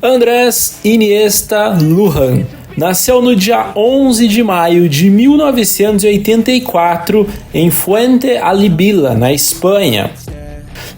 Andrés Iniesta Lujan nasceu no dia 11 de maio de 1984 em Fuente Alibilla, na Espanha.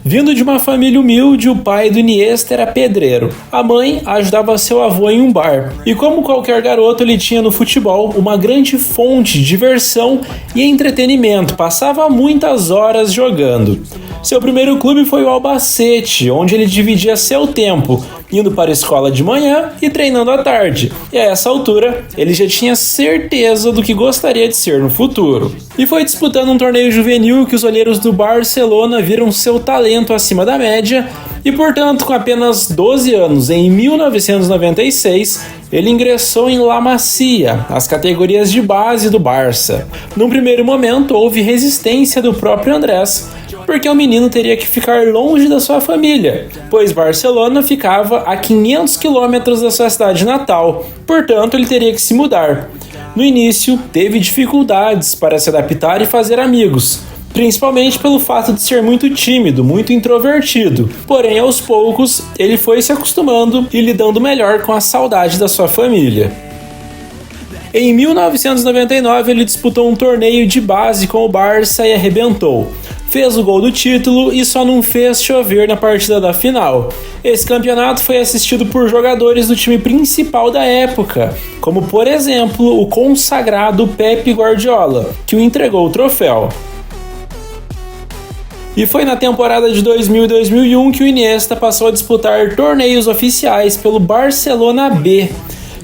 Vindo de uma família humilde, o pai do Iniesta era pedreiro. A mãe ajudava seu avô em um bar. E como qualquer garoto, ele tinha no futebol uma grande fonte de diversão e entretenimento. Passava muitas horas jogando. Seu primeiro clube foi o Albacete, onde ele dividia seu tempo, indo para a escola de manhã e treinando à tarde. E a essa altura, ele já tinha certeza do que gostaria de ser no futuro. E foi disputando um torneio juvenil que os olheiros do Barcelona viram seu talento acima da média e, portanto, com apenas 12 anos, em 1996, ele ingressou em La Masia, as categorias de base do Barça. Num primeiro momento, houve resistência do próprio Andrés, porque o menino teria que ficar longe da sua família, pois Barcelona ficava a 500 quilômetros da sua cidade natal, portanto ele teria que se mudar. No início, teve dificuldades para se adaptar e fazer amigos, principalmente pelo fato de ser muito tímido, muito introvertido. Porém, aos poucos, ele foi se acostumando e lidando melhor com a saudade da sua família. Em 1999, ele disputou um torneio de base com o Barça e arrebentou. Fez o gol do título e só não fez chover na partida da final. Esse campeonato foi assistido por jogadores do time principal da época, como por exemplo o consagrado Pep Guardiola, que o entregou o troféu. E foi na temporada de 2000 e 2001 que o Iniesta passou a disputar torneios oficiais pelo Barcelona B.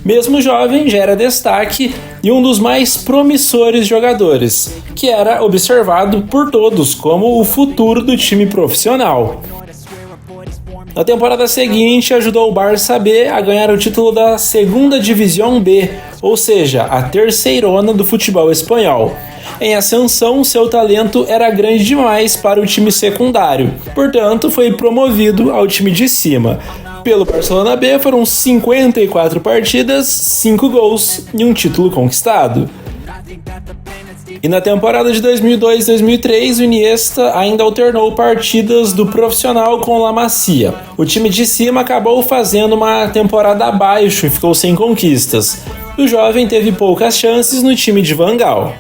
Mesmo jovem, já era destaque e um dos mais promissores jogadores, que era observado por todos como o futuro do time profissional. Na temporada seguinte, ajudou o Barça B a ganhar o título da Segunda Divisão B, ou seja, a terceirona do futebol espanhol. Em ascensão, seu talento era grande demais para o time secundário, portanto, foi promovido ao time de cima. Pelo Barcelona B foram 54 partidas, 5 gols e um título conquistado. E na temporada de 2002-2003, o Iniesta ainda alternou partidas do profissional com o La Masia. O time de cima acabou fazendo uma temporada abaixo e ficou sem conquistas. O jovem teve poucas chances no time de Van Gaal.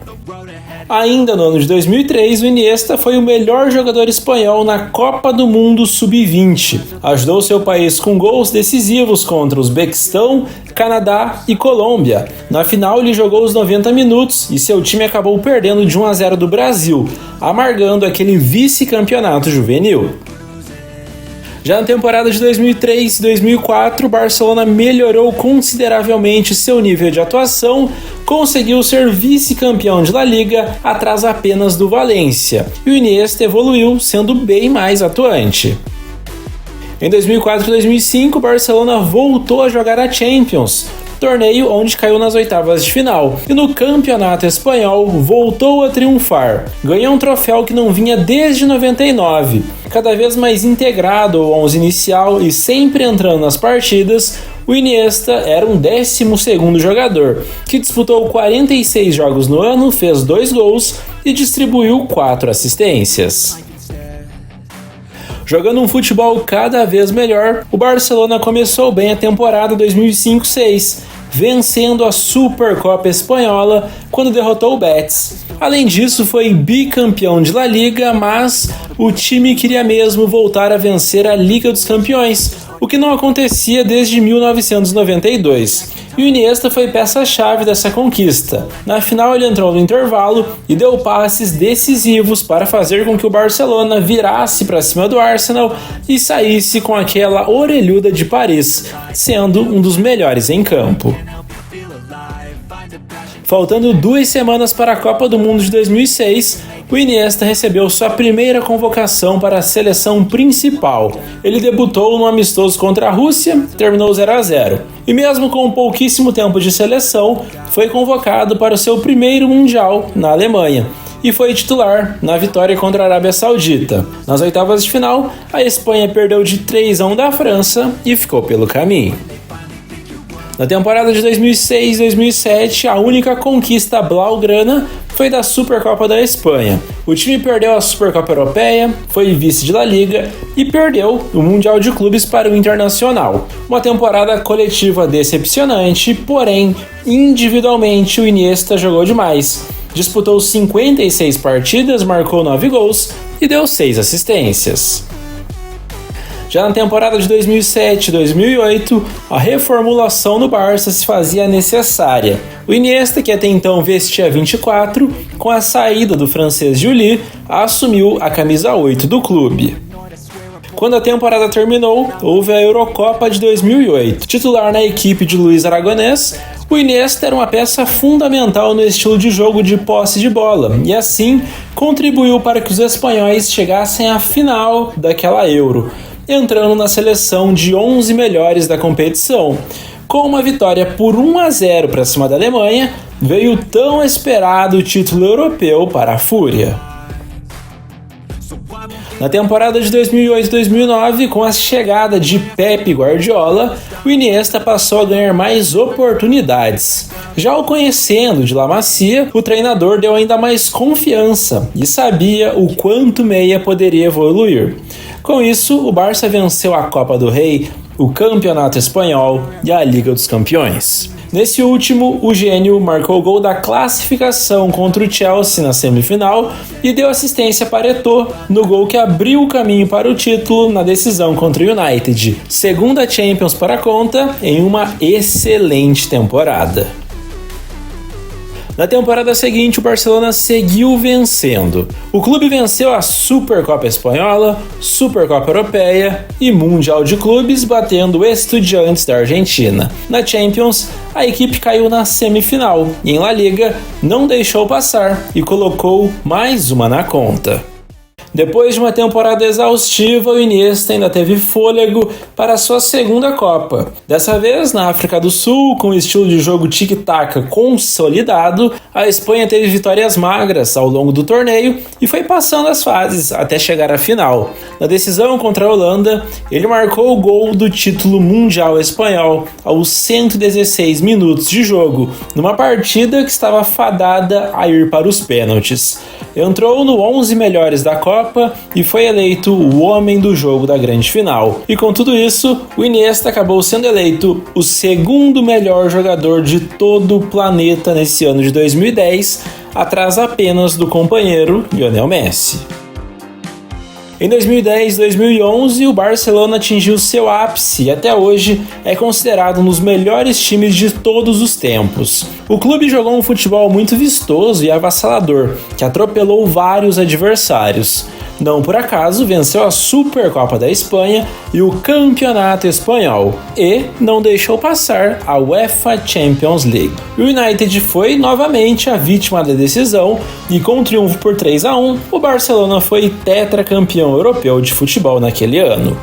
Ainda no ano de 2003, o Iniesta foi o melhor jogador espanhol na Copa do Mundo Sub-20. Ajudou seu país com gols decisivos contra o Uzbequistão, Canadá e Colômbia. Na final, ele jogou os 90 minutos e seu time acabou perdendo de 1-0 do Brasil, amargando aquele vice-campeonato juvenil. Já na temporada de 2003 e 2004, o Barcelona melhorou consideravelmente seu nível de atuação, conseguiu ser vice-campeão de La Liga atrás apenas do Valência, e o Iniesta evoluiu, sendo bem mais atuante. Em 2004 e 2005, o Barcelona voltou a jogar a Champions, torneio onde caiu nas oitavas de final, e no Campeonato Espanhol voltou a triunfar. Ganhou um troféu que não vinha desde 99. Cada vez mais integrado ao 11 inicial e sempre entrando nas partidas, o Iniesta era um 12º jogador, que disputou 46 jogos no ano, fez 2 gols e distribuiu 4 assistências. Jogando um futebol cada vez melhor, o Barcelona começou bem a temporada 2005-06, vencendo a Supercopa Espanhola quando derrotou o Betis. Além disso, foi bicampeão de La Liga, mas o time queria mesmo voltar a vencer a Liga dos Campeões, o que não acontecia desde 1992. E o Iniesta foi peça-chave dessa conquista. Na final, ele entrou no intervalo e deu passes decisivos para fazer com que o Barcelona virasse para cima do Arsenal e saísse com aquela orelhuda de Paris, sendo um dos melhores em campo. Faltando 2 semanas para a Copa do Mundo de 2006, o Iniesta recebeu sua primeira convocação para a seleção principal. Ele debutou no amistoso contra a Rússia, terminou 0-0. E mesmo com pouquíssimo tempo de seleção, foi convocado para o seu primeiro Mundial na Alemanha e foi titular na vitória contra a Arábia Saudita. Nas oitavas de final, a Espanha perdeu de 3-1 da França e ficou pelo caminho. Na temporada de 2006-2007, a única conquista blaugrana foi da Supercopa da Espanha. O time perdeu a Supercopa Europeia, foi vice de La Liga e perdeu o Mundial de Clubes para o Internacional. Uma temporada coletiva decepcionante, porém, individualmente o Iniesta jogou demais. Disputou 56 partidas, marcou 9 gols e deu 6 assistências. Já na temporada de 2007-2008, a reformulação no Barça se fazia necessária. O Iniesta, que até então vestia 24, com a saída do francês Juli, assumiu a camisa 8 do clube. Quando a temporada terminou, houve a Eurocopa de 2008. Titular na equipe de Luis Aragonés, o Iniesta era uma peça fundamental no estilo de jogo de posse de bola e assim contribuiu para que os espanhóis chegassem à final daquela Euro, entrando na seleção de 11 melhores da competição. Com uma vitória por 1-0 para cima da Alemanha, veio o tão esperado título europeu para a Fúria. Na temporada de 2008-2009, com a chegada de Pep Guardiola, o Iniesta passou a ganhar mais oportunidades. Já o conhecendo de La Masia, o treinador deu ainda mais confiança e sabia o quanto o meia poderia evoluir. Com isso, o Barça venceu a Copa do Rei, o Campeonato Espanhol e a Liga dos Campeões. Nesse último, o gênio marcou o gol da classificação contra o Chelsea na semifinal e deu assistência para Eto'o no gol que abriu o caminho para o título na decisão contra o United. Segunda Champions para a conta em uma excelente temporada. Na temporada seguinte, o Barcelona seguiu vencendo. O clube venceu a Supercopa Espanhola, Supercopa Europeia e Mundial de Clubes, batendo o Estudiantes da Argentina. Na Champions, a equipe caiu na semifinal e em La Liga não deixou passar e colocou mais uma na conta. Depois de uma temporada exaustiva, o Iniesta ainda teve fôlego para sua segunda Copa. Dessa vez, na África do Sul, com o estilo de jogo tic-tac consolidado, a Espanha teve vitórias magras ao longo do torneio e foi passando as fases até chegar à final. Na decisão contra a Holanda, ele marcou o gol do título mundial espanhol aos 116 minutos de jogo, numa partida que estava fadada a ir para os pênaltis. Entrou no 11 melhores da Copa e foi eleito o homem do jogo da grande final. E com tudo isso, o Iniesta acabou sendo eleito o segundo melhor jogador de todo o planeta nesse ano de 2010, atrás apenas do companheiro Lionel Messi. Em 2010 e 2011, o Barcelona atingiu seu ápice e até hoje é considerado um dos melhores times de todos os tempos. O clube jogou um futebol muito vistoso e avassalador, que atropelou vários adversários. Não por acaso, venceu a Supercopa da Espanha e o Campeonato Espanhol e não deixou passar a UEFA Champions League. O United foi novamente a vítima da decisão e com um triunfo por 3-1, o Barcelona foi tetracampeão europeu de futebol naquele ano.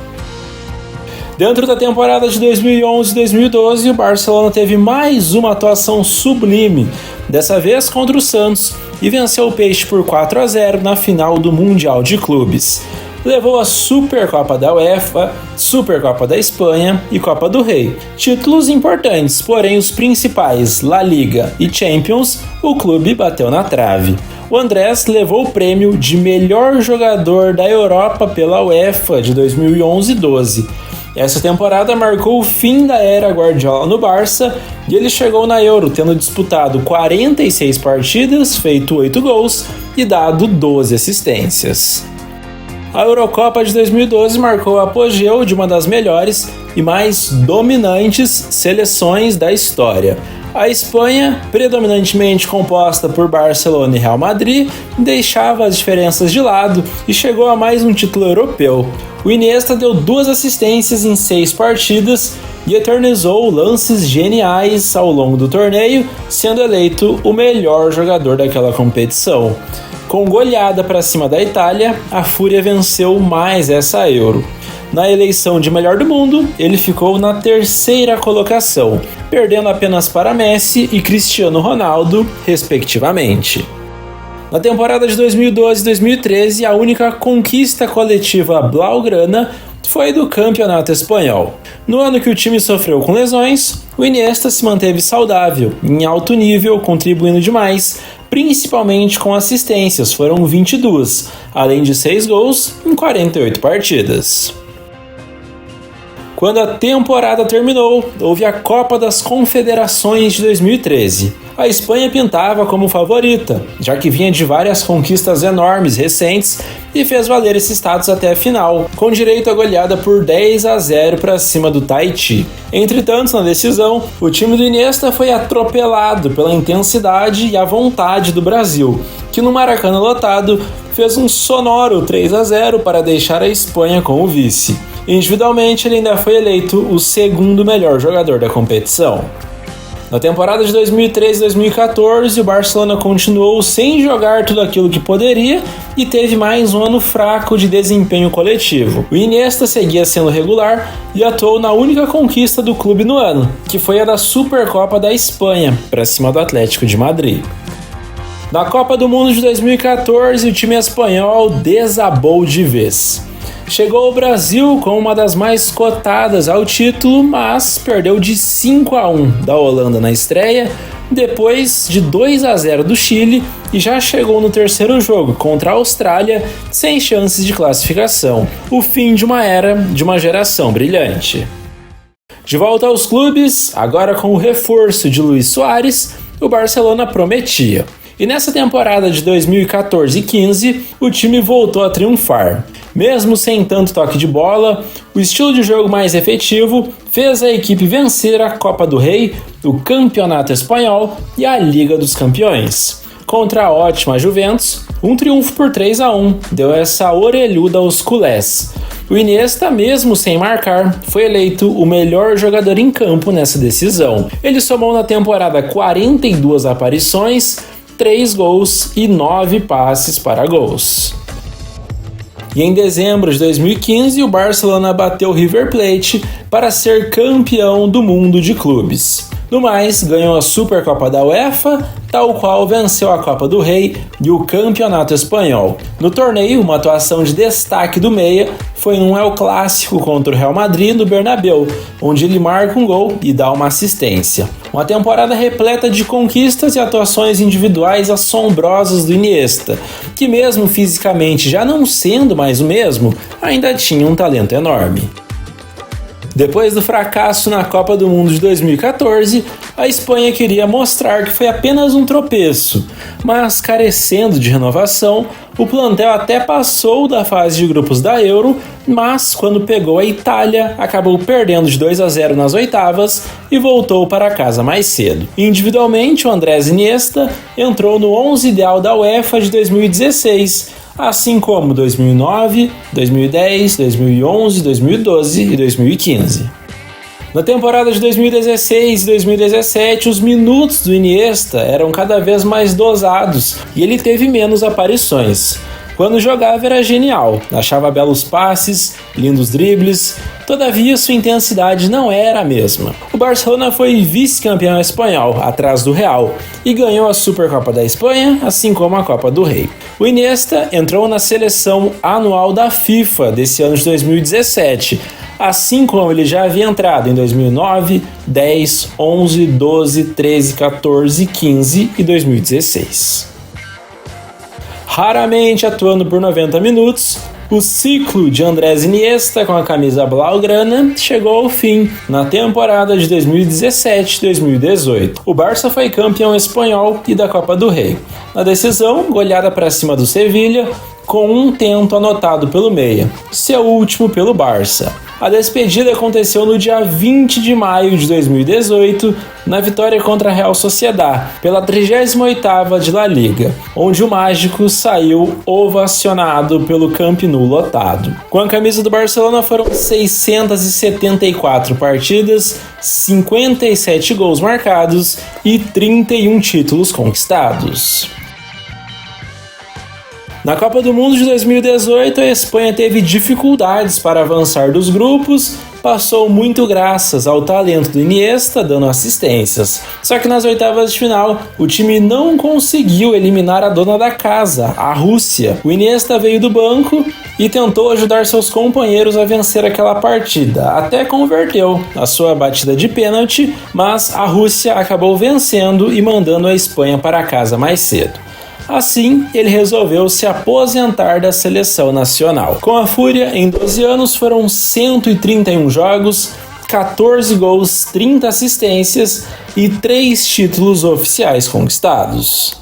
Dentro da temporada de 2011 e 2012, o Barcelona teve mais uma atuação sublime, dessa vez contra o Santos, e venceu o Peixe por 4-0 na final do Mundial de Clubes. Levou a Supercopa da UEFA, Supercopa da Espanha e Copa do Rei. Títulos importantes, porém os principais, La Liga e Champions, o clube bateu na trave. O Andrés levou o prêmio de melhor jogador da Europa pela UEFA de 2011-12. Essa temporada marcou o fim da era Guardiola no Barça e ele chegou na Euro tendo disputado 46 partidas, feito 8 gols e dado 12 assistências. A Eurocopa de 2012 marcou o apogeu de uma das melhores e mais dominantes seleções da história. A Espanha, predominantemente composta por Barcelona e Real Madrid, deixava as diferenças de lado e chegou a mais um título europeu. O Iniesta deu 2 assistências em 6 partidas e eternizou lances geniais ao longo do torneio, sendo eleito o melhor jogador daquela competição. Com goleada para cima da Itália, a Fúria venceu mais essa Euro. Na eleição de melhor do mundo, ele ficou na 3ª colocação, perdendo apenas para Messi e Cristiano Ronaldo, respectivamente. Na temporada de 2012 e 2013, a única conquista coletiva blaugrana foi do Campeonato Espanhol. No ano que o time sofreu com lesões, o Iniesta se manteve saudável, em alto nível, contribuindo demais, principalmente com assistências, foram 22, além de 6 gols em 48 partidas. Quando a temporada terminou, houve a Copa das Confederações de 2013. A Espanha pintava como favorita, já que vinha de várias conquistas enormes recentes e fez valer esse status até a final, com direito à goleada por 10-0 para cima do Tahiti. Entretanto, na decisão, o time do Iniesta foi atropelado pela intensidade e a vontade do Brasil, que no Maracanã lotado fez um sonoro 3-0 para deixar a Espanha com o vice. Individualmente, ele ainda foi eleito o segundo melhor jogador da competição. Na temporada de 2013-2014, o Barcelona continuou sem jogar tudo aquilo que poderia e teve mais um ano fraco de desempenho coletivo. O Iniesta seguia sendo regular e atuou na única conquista do clube no ano, que foi a da Supercopa da Espanha, para cima do Atlético de Madrid. Na Copa do Mundo de 2014, o time espanhol desabou de vez. Chegou ao Brasil com uma das mais cotadas ao título, mas perdeu de 5-1 da Holanda na estreia, depois de 2-0 do Chile e já chegou no terceiro jogo contra a Austrália sem chances de classificação. O fim de uma era, de uma geração brilhante. De volta aos clubes, agora com o reforço de Luis Suárez, o Barcelona prometia. E nessa temporada de 2014-15, o time voltou a triunfar. Mesmo sem tanto toque de bola, o estilo de jogo mais efetivo fez a equipe vencer a Copa do Rei, o Campeonato Espanhol e a Liga dos Campeões. Contra a ótima Juventus, um triunfo por 3-1 deu essa orelhuda aos culés. O Iniesta, mesmo sem marcar, foi eleito o melhor jogador em campo nessa decisão. Ele somou na temporada 42 aparições, 3 gols e 9 passes para gols. E em dezembro de 2015, o Barcelona bateu o River Plate para ser campeão do mundo de clubes. No mais, ganhou a Supercopa da UEFA, tal qual venceu a Copa do Rei e o Campeonato Espanhol. No torneio, uma atuação de destaque do meia foi num El Clássico contra o Real Madrid no Bernabéu, onde ele marca um gol e dá uma assistência. Uma temporada repleta de conquistas e atuações individuais assombrosas do Iniesta, que mesmo fisicamente já não sendo mais o mesmo, ainda tinha um talento enorme. Depois do fracasso na Copa do Mundo de 2014, a Espanha queria mostrar que foi apenas um tropeço, mas carecendo de renovação, o plantel até passou da fase de grupos da Euro, mas quando pegou a Itália, acabou perdendo de 2-0 nas oitavas e voltou para casa mais cedo. Individualmente, o Andrés Iniesta entrou no 11 ideal da UEFA de 2016, assim como 2009, 2010, 2011, 2012 e 2015. Na temporada de 2016 e 2017, os minutos do Iniesta eram cada vez mais dosados e ele teve menos aparições. Quando jogava era genial, achava belos passes, lindos dribles, todavia sua intensidade não era a mesma. O Barcelona foi vice-campeão espanhol, atrás do Real, e ganhou a Supercopa da Espanha, assim como a Copa do Rei. O Iniesta entrou na seleção anual da FIFA desse ano de 2017, assim como ele já havia entrado em 2009, 10, 11, 12, 13, 14, 15 e 2016. Raramente atuando por 90 minutos, o ciclo de Andrés Iniesta com a camisa blaugrana chegou ao fim na temporada de 2017-2018. O Barça foi campeão espanhol e da Copa do Rei. Na decisão, goleada para cima do Sevilla, com um tento anotado pelo meia, seu último pelo Barça. A despedida aconteceu no dia 20 de maio de 2018, na vitória contra a Real Sociedad, pela 38ª de La Liga, onde o mágico saiu ovacionado pelo Camp Nou lotado. Com a camisa do Barcelona foram 674 partidas, 57 gols marcados e 31 títulos conquistados. Na Copa do Mundo de 2018, a Espanha teve dificuldades para avançar dos grupos, passou muito graças ao talento do Iniesta dando assistências. Só que nas oitavas de final, o time não conseguiu eliminar a dona da casa, a Rússia. O Iniesta veio do banco e tentou ajudar seus companheiros a vencer aquela partida. Até converteu a sua batida de pênalti, mas a Rússia acabou vencendo e mandando a Espanha para casa mais cedo. Assim, ele resolveu se aposentar da seleção nacional. Com a Fúria, em 12 anos, foram 131 jogos, 14 gols, 30 assistências e 3 títulos oficiais conquistados.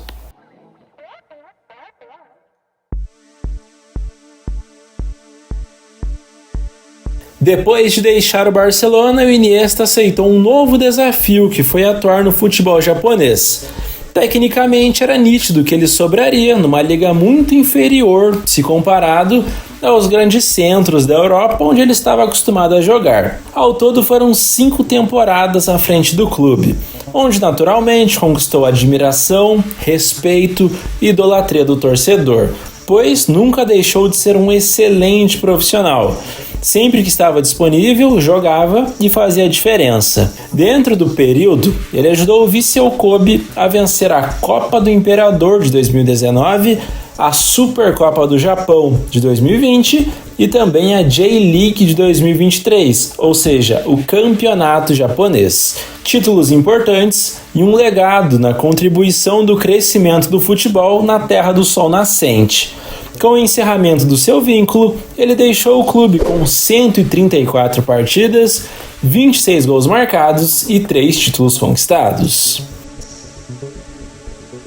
Depois de deixar o Barcelona, o Iniesta aceitou um novo desafio, que foi atuar no futebol japonês. Tecnicamente era nítido que ele sobraria numa liga muito inferior se comparado aos grandes centros da Europa onde ele estava acostumado a jogar. Ao todo foram 5 temporadas à frente do clube, onde naturalmente conquistou admiração, respeito e idolatria do torcedor, pois nunca deixou de ser um excelente profissional. Sempre que estava disponível, jogava e fazia a diferença. Dentro do período, ele ajudou o Vissel Kobe a vencer a Copa do Imperador de 2019, a Supercopa do Japão de 2020 e também a J-League de 2023, ou seja, o campeonato japonês. Títulos importantes e um legado na contribuição do crescimento do futebol na Terra do Sol Nascente. Com o encerramento do seu vínculo, ele deixou o clube com 134 partidas, 26 gols marcados e 3 títulos conquistados.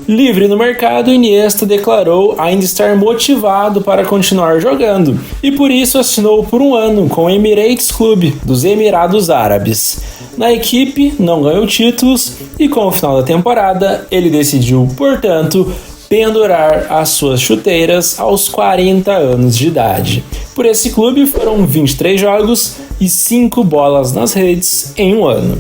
Livre no mercado, Iniesta declarou ainda estar motivado para continuar jogando e por isso assinou por 1 ano com o Emirates Clube dos Emirados Árabes. Na equipe não ganhou títulos e com o final da temporada ele decidiu, portanto, pendurar as suas chuteiras aos 40 anos de idade. Por esse clube foram 23 jogos e 5 bolas nas redes em 1 ano.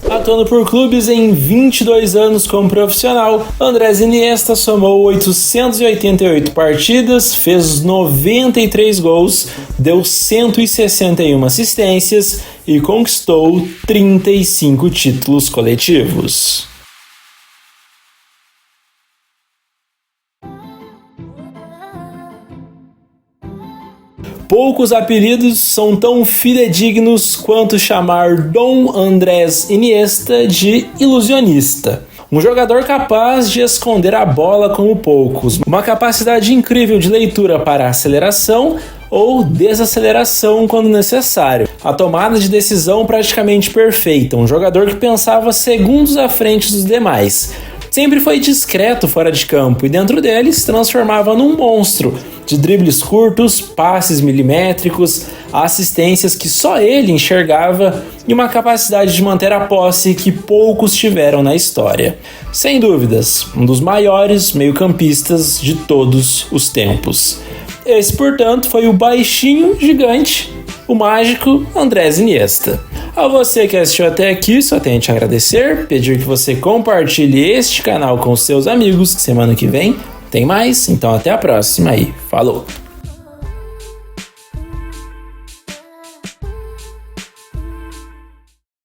Atuando por clubes em 22 anos como profissional, Andrés Iniesta somou 888 partidas, fez 93 gols, deu 161 assistências e conquistou 35 títulos coletivos. Poucos apelidos são tão fidedignos quanto chamar Dom Andrés Iniesta de ilusionista. Um jogador capaz de esconder a bola como poucos, uma capacidade incrível de leitura para aceleração ou desaceleração quando necessário, a tomada de decisão praticamente perfeita, um jogador que pensava segundos à frente dos demais. Sempre foi discreto fora de campo e dentro dele se transformava num monstro de dribles curtos, passes milimétricos, assistências que só ele enxergava e uma capacidade de manter a posse que poucos tiveram na história. Sem dúvidas, um dos maiores meio-campistas de todos os tempos. Esse, portanto, foi o baixinho gigante, o mágico Andrés Iniesta. A você que assistiu até aqui, só tenho a te agradecer, pedir que você compartilhe este canal com seus amigos, que semana que vem tem mais, então até a próxima aí. Falou!